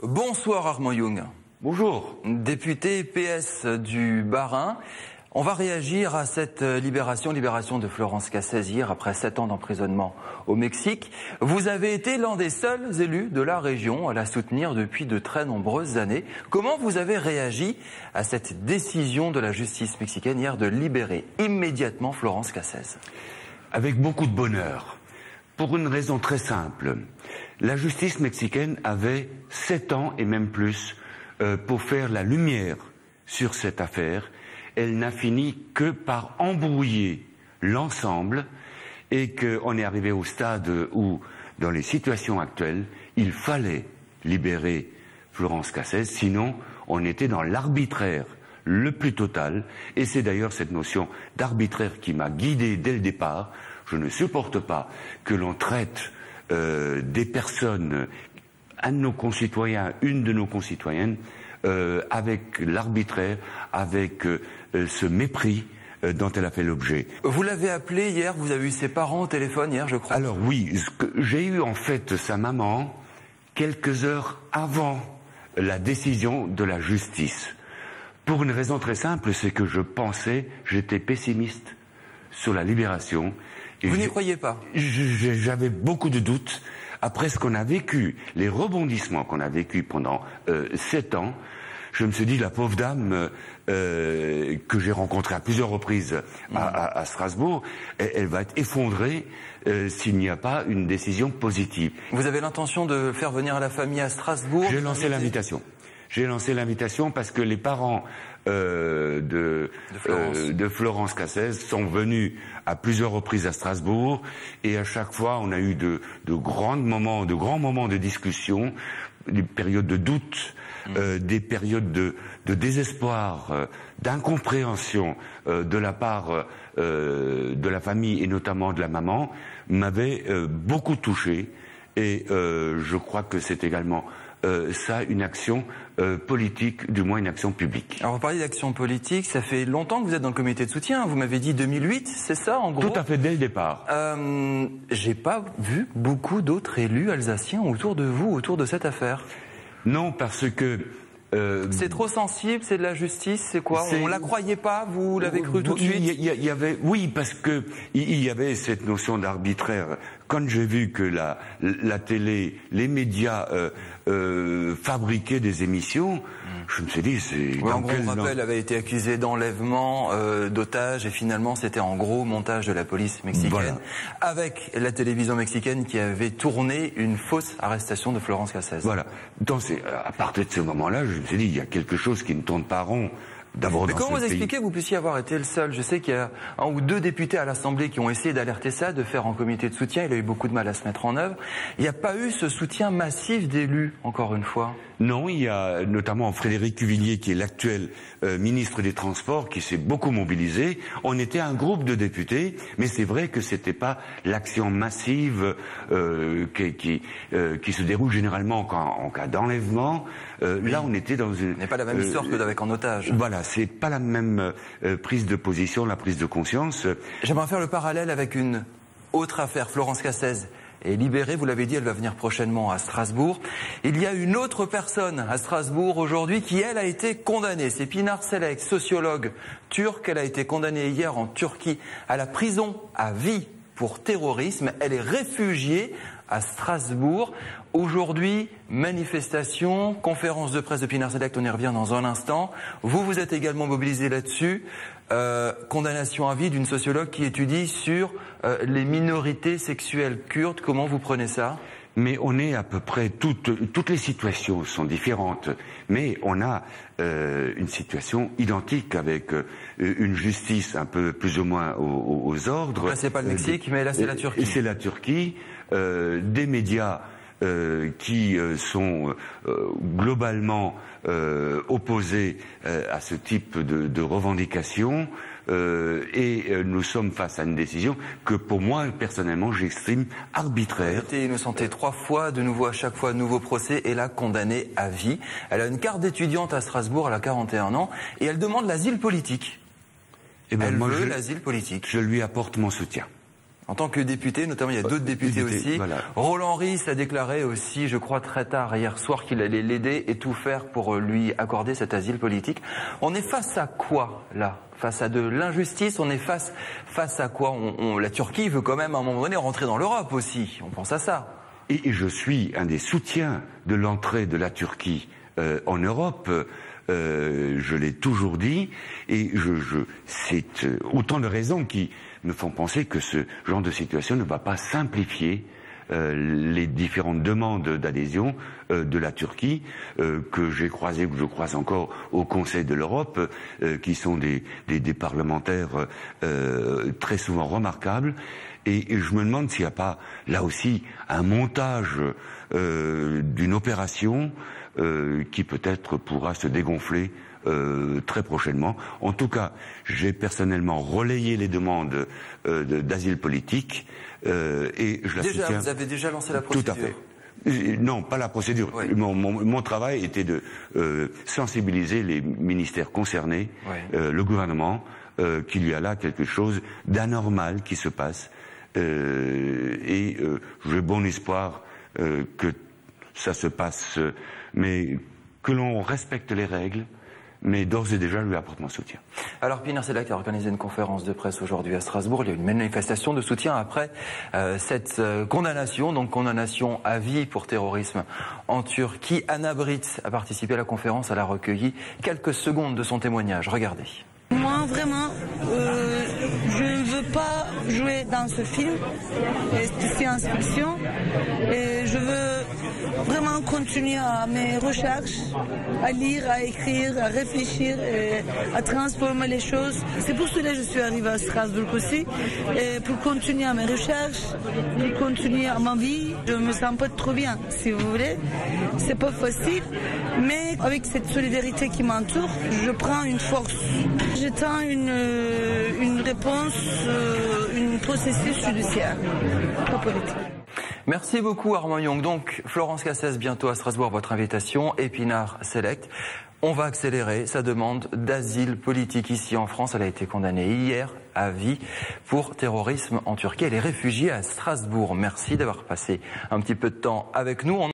Bonsoir Armand Young. Bonjour. Député PS du Bas-Rhin. On va réagir à cette libération de Florence Cassez hier après 7 ans d'emprisonnement au Mexique. Vous avez été l'un des seuls élus de la région à la soutenir depuis de très nombreuses années. Comment vous avez réagi à cette décision de la justice mexicaine hier de libérer immédiatement Florence Cassez? Avec beaucoup de bonheur, pour une raison très simple. La justice mexicaine avait 7 ans et même plus pour faire la lumière sur cette affaire. Elle n'a fini que par embrouiller l'ensemble et qu'on est arrivé au stade où, dans les situations actuelles, il fallait libérer Florence Cassez, sinon on était dans l'arbitraire le plus total, et c'est d'ailleurs cette notion d'arbitraire qui m'a guidé dès le départ. Je ne supporte pas que l'on traite des personnes, un de nos concitoyens, une de nos concitoyennes, avec l'arbitraire, avec ce mépris dont elle a fait l'objet. Vous l'avez appelée hier, vous avez eu ses parents au téléphone hier, je crois. Alors oui, j'ai eu en fait sa maman quelques heures avant la décision de la justice. Pour une raison très simple, c'est que j'étais pessimiste sur la libération. Vous n'y croyez pas? J'avais beaucoup de doutes. Après ce qu'on a vécu, les rebondissements qu'on a vécu pendant 7 ans, je me suis dit, la pauvre dame que j'ai rencontrée à plusieurs reprises à Strasbourg, elle va être effondrée s'il n'y a pas une décision positive. Vous avez l'intention de faire venir la famille à Strasbourg? J'ai lancé l'invitation. J'ai lancé l'invitation parce que les parents de Florence Cassez sont venus à plusieurs reprises à Strasbourg et à chaque fois on a eu de grands moments de discussion, des périodes de doute, des périodes de désespoir, d'incompréhension de la part de la famille et notamment de la maman, m'avaient beaucoup touché et je crois que c'est également ça une action politique, du moins une action publique. Alors vous parlez d'action politique, ça fait longtemps que vous êtes dans le comité de soutien, vous m'avez dit 2008, c'est ça en gros? Tout à fait, dès le départ. J'ai pas vu beaucoup d'autres élus alsaciens autour de vous, autour de cette affaire. Non, parce que... c'est trop sensible, c'est de la justice, c'est quoi? On la croyait pas, vous l'avez cru tout de suite? Oui, parce que il y avait cette notion d'arbitraire. Quand j'ai vu que la télé, les médias fabriquaient des émissions, je me suis dit, c'est... Oui, en gros, on rappelle, avait été accusé d'enlèvement, d'otage, et finalement c'était en gros montage de la police mexicaine, voilà, avec la télévision mexicaine qui avait tourné une fausse arrestation de Florence Cassez. Voilà. Donc à partir de ce moment-là, je me suis dit, il y a quelque chose qui ne tourne pas rond. Mais comment vous expliquez que vous puissiez avoir été le seul? Je sais qu'il y a 1 ou 2 députés à l'Assemblée qui ont essayé d'alerter ça, de faire un comité de soutien. Il a eu beaucoup de mal à se mettre en œuvre. Il n'y a pas eu ce soutien massif d'élus, encore une fois. Non, il y a notamment Frédéric Cuvillier, qui est l'actuel ministre des Transports, qui s'est beaucoup mobilisé. On était un groupe de députés, mais c'est vrai que c'était pas l'action massive qui se déroule généralement en cas d'enlèvement. Là, on était dans une... Ce n'est pas la même histoire que d'avec en otage. Voilà, c'est pas la même prise de position, la prise de conscience. J'aimerais faire le parallèle avec une autre affaire, Florence Cassez est libérée, vous l'avez dit, elle va venir prochainement à Strasbourg. Il y a une autre personne à Strasbourg aujourd'hui qui, elle, a été condamnée. C'est Pinar Selek, sociologue turque. Elle a été condamnée hier en Turquie à la prison à vie pour terrorisme. Elle est réfugiée à Strasbourg. Aujourd'hui, manifestation, conférence de presse de Pinar Selek, on y revient dans un instant. Vous êtes également mobilisé là-dessus. Condamnation à vie d'une sociologue qui étudie sur les minorités sexuelles kurdes. Comment vous prenez ça? Mais on est à peu près... Toutes les situations sont différentes, mais on a une situation identique avec une justice un peu plus ou moins aux ordres. Là, c'est pas le Mexique, mais là, c'est la Turquie. C'est la Turquie. Des médias qui sont globalement opposés à ce type de revendications et nous sommes face à une décision que pour moi personnellement j'estime arbitraire. Elle a été innocentée 3 fois, de nouveau à chaque fois nouveau procès et là condamnée à vie. Elle a une carte d'étudiante à Strasbourg, elle a 41 ans et elle demande l'asile politique. Et ben elle veut l'asile politique. Je lui apporte mon soutien. En tant que député, notamment, il y a d'autres députés aussi. Voilà. Roland Ries a déclaré aussi, je crois très tard hier soir, qu'il allait l'aider et tout faire pour lui accorder cet asile politique. On est face à quoi, là? Face à de l'injustice, on est face à quoi? La Turquie veut quand même, à un moment donné, rentrer dans l'Europe aussi. On pense à ça. Et je suis un des soutiens de l'entrée de la Turquie en Europe. Je l'ai toujours dit, et c'est autant de raisons qui me font penser que ce genre de situation ne va pas simplifier les différentes demandes d'adhésion de la Turquie que j'ai croisées, que je croise encore au Conseil de l'Europe, qui sont des parlementaires très souvent remarquables. Et je me demande s'il n'y a pas là aussi un montage d'une opération qui peut-être pourra se dégonfler très prochainement. En tout cas, j'ai personnellement relayé les demandes d'asile politique et je la soutiens. Vous avez déjà lancé la procédure? Tout à fait. Non, pas la procédure. Oui. Mon travail était de sensibiliser les ministères concernés, oui. Le gouvernement, qu'il y a là quelque chose d'anormal qui se passe. Et j'ai bon espoir que ça se passe, mais que l'on respecte les règles. Mais d'ores et déjà, je lui apporte mon soutien. Alors, Pinar Select a organisé une conférence de presse aujourd'hui à Strasbourg. Il y a eu une manifestation de soutien après cette condamnation, donc condamnation à vie pour terrorisme en Turquie. Anna Britz a participé à la conférence. Elle a recueilli quelques secondes de son témoignage. Regardez. Moi, vraiment, je ne veux pas jouer dans ce film, c'est science-fiction, et je veux vraiment continuer à mes recherches, à lire, à écrire, à réfléchir, et à transformer les choses. C'est pour cela que je suis arrivée à Strasbourg aussi, et pour continuer à mes recherches, pour continuer à ma vie. Je me sens pas trop bien, si vous voulez. C'est pas facile, mais avec cette solidarité qui m'entoure, je prends une force. J'attends une réponse, une processus judiciaire, pas politique. Merci beaucoup Armand Young. Donc Florence Cassès bientôt à Strasbourg, votre invitation, et Pinar Select. On va accélérer sa demande d'asile politique ici en France. Elle a été condamnée hier à vie pour terrorisme en Turquie. Elle est réfugiée à Strasbourg. Merci d'avoir passé un petit peu de temps avec nous.